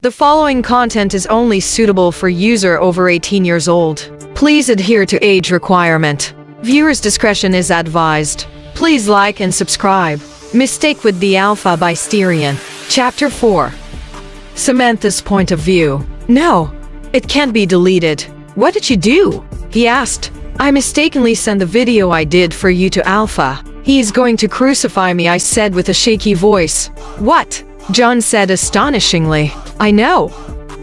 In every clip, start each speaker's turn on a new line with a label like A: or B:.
A: The following content is only suitable for user over 18 years old. Please adhere to age requirement. Viewers' discretion is advised. Please like and subscribe. Mistake with the Alpha by Xterian. Chapter 4. Samantha's point of view. No, it can't be deleted. What did you do? He asked. I mistakenly sent the video I did for you to Alpha. He is going to crucify me, I said with a shaky voice. What? John said astonishingly. I know.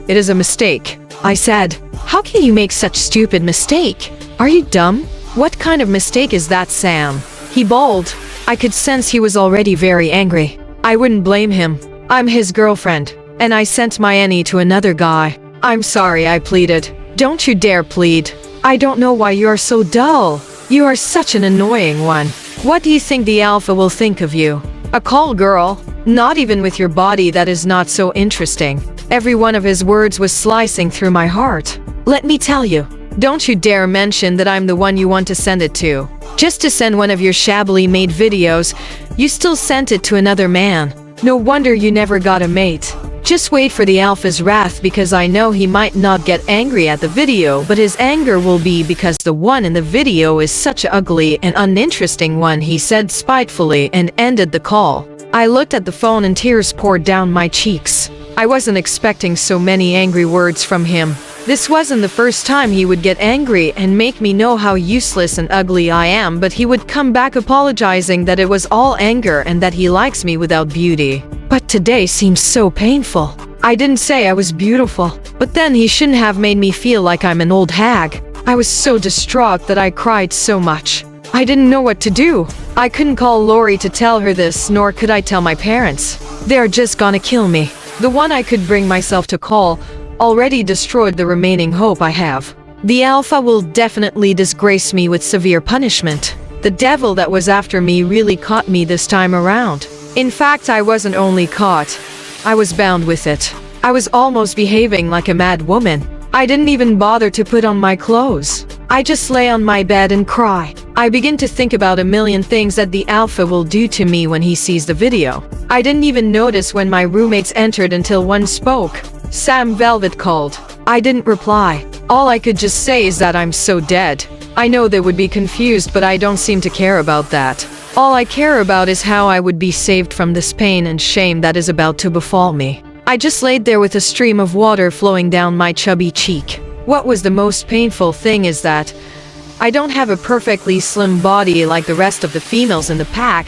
A: It is a mistake. I said. How can you make such stupid mistake? Are you dumb? What kind of mistake is that, Sam? He bawled. I could sense he was already very angry. I wouldn't blame him. I'm his girlfriend, and I sent my Annie to another guy. I'm sorry, I pleaded. Don't you dare plead. I don't know why you are so dull. You are such an annoying one. What do you think the Alpha will think of you? A call girl? Not even with your body that is not so interesting. Every one of his words was slicing through my heart. Let me tell you, don't you dare mention that I'm the one you want to send it to. Just to send one of your shabbily made videos, you still sent it to another man. No wonder you never got a mate. Just wait for the Alpha's wrath, because I know he might not get angry at the video, but his anger will be because the one in the video is such an ugly and uninteresting one, he said spitefully, and ended the call. I looked at the phone and tears poured down my cheeks. I wasn't expecting so many angry words from him. This wasn't the first time he would get angry and make me know how useless and ugly I am, but he would come back apologizing that it was all anger and that he likes me without beauty. But today seems so painful. I didn't say I was beautiful, but then he shouldn't have made me feel like I'm an old hag. I was so distraught that I cried so much. I didn't know what to do. I couldn't call Lori to tell her this, nor could I tell my parents. They're just gonna kill me. The one I could bring myself to call already destroyed the remaining hope I have. The Alpha will definitely disgrace me with severe punishment. The devil that was after me really caught me this time around. In fact, I wasn't only caught, I was bound with it. I was almost behaving like a mad woman. I didn't even bother to put on my clothes. I just lay on my bed and cry. I begin to think about a million things that the Alpha will do to me when he sees the video. I didn't even notice when my roommates entered until one spoke. Sam, Velvet called. I didn't reply. All I could just say is that I'm so dead. I know they would be confused, but I don't seem to care about that. All I care about is how I would be saved from this pain and shame that is about to befall me. I just laid there with a stream of water flowing down my chubby cheek. What was the most painful thing is that I don't have a perfectly slim body like the rest of the females in the pack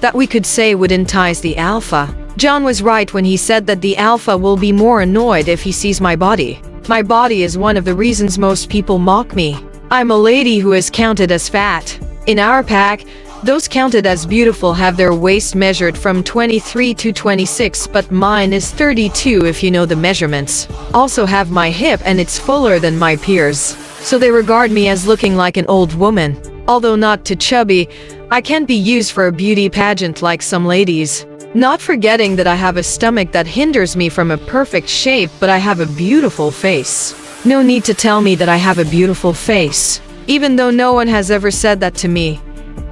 A: that we could say would entice the Alpha. John was right when he said that the Alpha will be more annoyed if he sees my body. My body is one of the reasons most people mock me. I'm a lady who is counted as fat. In our pack, those counted as beautiful have their waist measured from 23 to 26, but mine is 32 if you know the measurements. Also have my hip and it's fuller than my peers. So they regard me as looking like an old woman. Although not too chubby, I can't be used for a beauty pageant like some ladies. Not forgetting that I have a stomach that hinders me from a perfect shape, but I have a beautiful face. No need to tell me that I have a beautiful face. Even though no one has ever said that to me.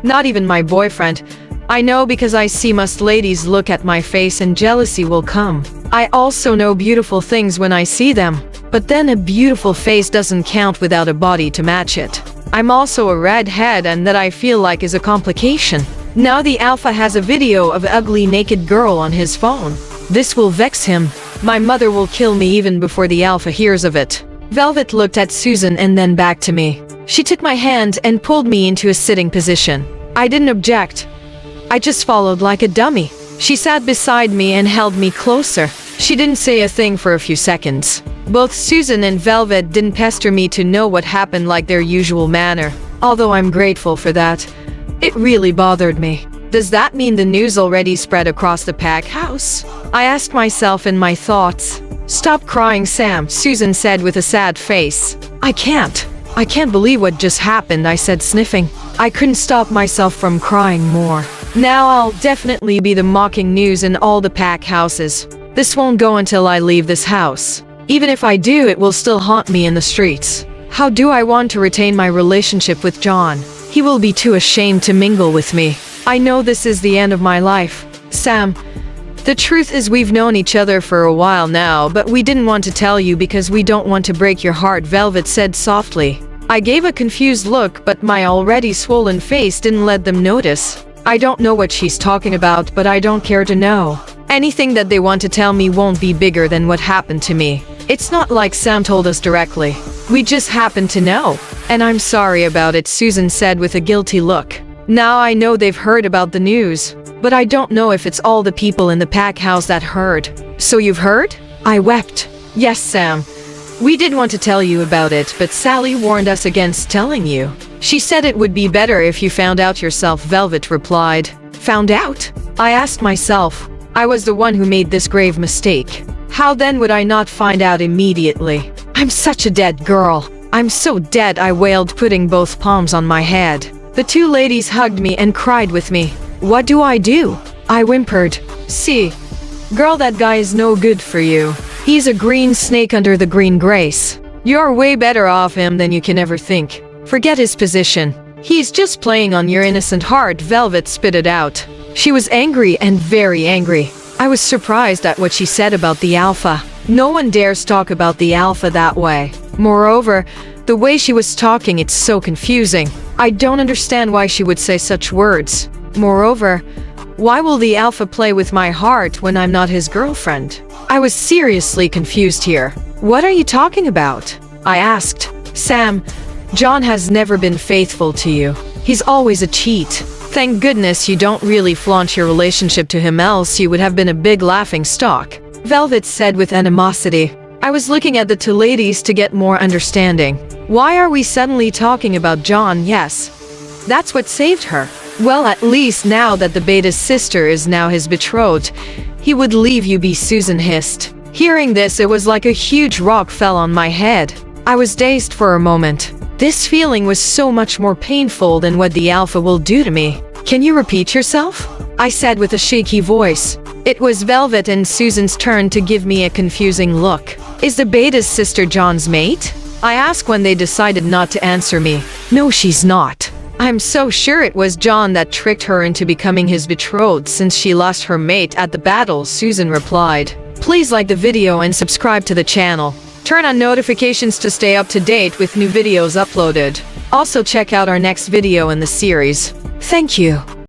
A: Not even my boyfriend. I know because I see most ladies look at my face and jealousy will come. I also know beautiful things when I see them. But then a beautiful face doesn't count without a body to match it. I'm also a redhead, and that I feel like is a complication. Now the Alpha has a video of an ugly naked girl on his phone. This will vex him. My mother will kill me even before the Alpha hears of it. Velvet looked at Susan and then back to me. She took my hand and pulled me into a sitting position. I didn't object. I just followed like a dummy. She sat beside me and held me closer. She didn't say a thing for a few seconds. Both Susan and Velvet didn't pester me to know what happened like their usual manner. Although I'm grateful for that. It really bothered me. Does that mean the news already spread across the pack house? I asked myself in my thoughts. Stop crying, Sam, Susan said with a sad face. I can't believe what just happened, I said, sniffing. I couldn't stop myself from crying more. Now I'll definitely be the mocking news in all the pack houses. This won't go until I leave this house. Even if I do, it will still haunt me in the streets. How do I want to retain my relationship with John? He will be too ashamed to mingle with me. I know this is the end of my life. Sam, The truth is we've known each other for a while now, but we didn't want to tell you because we don't want to break your heart, Velvet said softly. I gave a confused look, but my already swollen face didn't let them notice. I don't know what she's talking about, but I don't care to know. Anything that they want to tell me won't be bigger than what happened to me. It's not like Sam told us directly. We just happened to know. And I'm sorry about it, Susan said with a guilty look. Now I know they've heard about the news, but I don't know if it's all the people in the pack house that heard. So you've heard? I wept. Yes, Sam. We did want to tell you about it, but Sally warned us against telling you. She said it would be better if you found out yourself, Velvet replied. Found out? I asked myself. I was the one who made this grave mistake. How then would I not find out immediately? I'm such a dead girl. I'm so dead, I wailed, putting both palms on my head. The two ladies hugged me and cried with me. What do? I whimpered. See, girl, that guy is no good for you. He's a green snake under the green grace. You're way better off him than you can ever think. Forget his position. He's just playing on your innocent heart, Velvet spitted out. She was angry and very angry. I was surprised at what she said about the alpha. No one dares talk about the alpha that way. Moreover, the way she was talking, it's so confusing. I don't understand why she would say such words. Moreover, why will the alpha play with my heart when I'm not his girlfriend? I was seriously confused here. What are you talking about? I asked. Sam, John has never been faithful to you. He's always a cheat. Thank goodness you don't really flaunt your relationship to him, else you would have been a big laughing stock, Velvet said with animosity. I was looking at the two ladies to get more understanding. Why are we suddenly talking about John? Yes, that's what saved her. Well, at least now that the beta's sister is now his betrothed, he would leave you be, Susan hissed. Hearing this, it was like a huge rock fell on my head. I was dazed for a moment. This feeling was so much more painful than what the alpha will do to me. Can you repeat yourself? I said with a shaky voice. It was Velvet and Susan's turn to give me a confusing look. Is the beta's sister John's mate? I asked when they decided not to answer me. No, she's not. I'm so sure it was John that tricked her into becoming his betrothed since she lost her mate at the battle, Susan replied. Please like the video and subscribe to the channel. Turn on notifications to stay up to date with new videos uploaded. Also check out our next video in the series. Thank you.